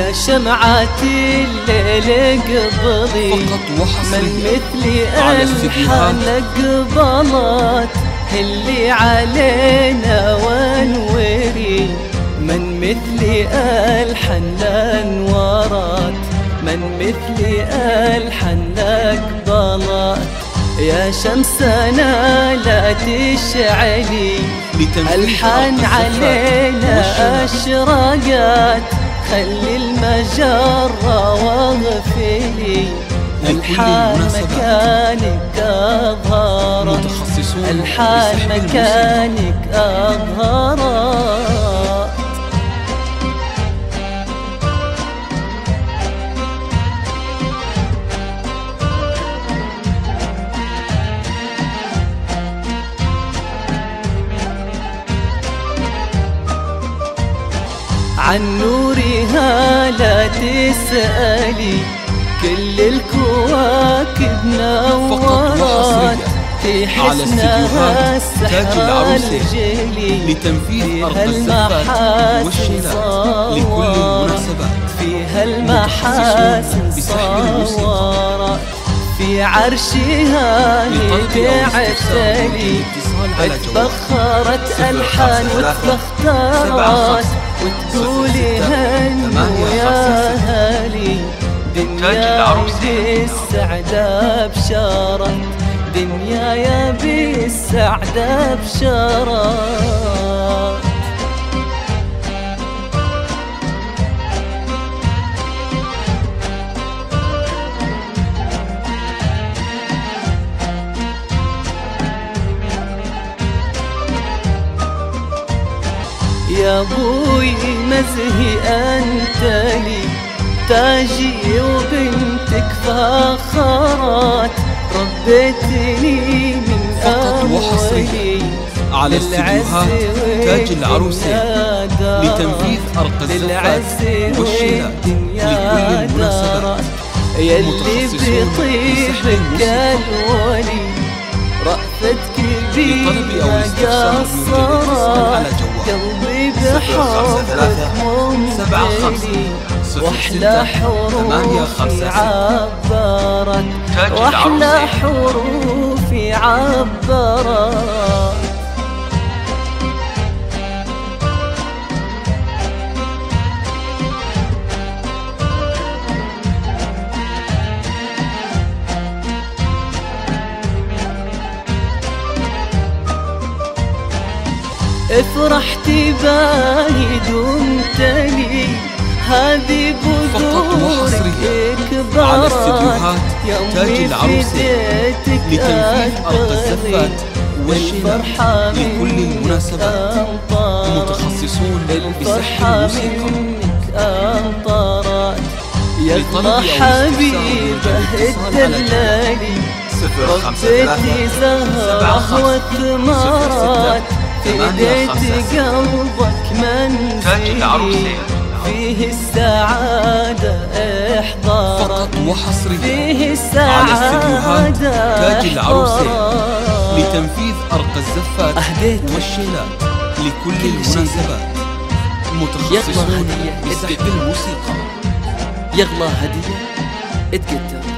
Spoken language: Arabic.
يا شمعة الليل قبضي فقط وحصريا من مثلي على ألحان قبلت اللي علينا وانوري من مثلي ألحن الأنوارات من مثلي ألحن قبلت يا شمسنا لا تشعلي ألحان علينا أشرقت خلي المجرة واغفلي ألحان مكانك أظهرت ألحان مكانك أظهرت عن نورها لا تسألي كل الكواكب نورت في حسنها السحر الجلي لتنفيذ أرض الزفات والشلال لكل المناسبات فيها المحاسن صورت في عرشها هي تعتلي اتبخرت ألحان وتبخترت وتقولي هنوا يا هالي دنيا بالسعدة بشارت دنيا يا بالسعدة بشارت يا ابوي مزهي انت لي تاجي وبنتك فخرات ربيتني من أولي على استديوهات تاج العروسين لتنفيذ أرق الزفات والشلال لكل المناسبات يلي بطيبك الولي رأفتك بيها قصرت قلبي بحبك ممتلي واحلى حروفي عبرت واحلى حروفي عبرت افرحتي باهي دمتني هذه بذورك كبرت تاج العروسين لتنفيذ أرض الزفات والشلال لكل المناسبات متخصصون بسحر الموسيقى يطلع حبيبه الدلالي ربيتي زهرة وثمرات فديت قلبك منزلي فيه السعادة احضرت فقط وحصريا فيه على استديوهات تاج العروسين لتنفيذ أرق الزفات والشلال لكل المناسبات متخصصون بسحر الموسيقى يغلى هدية اتقدر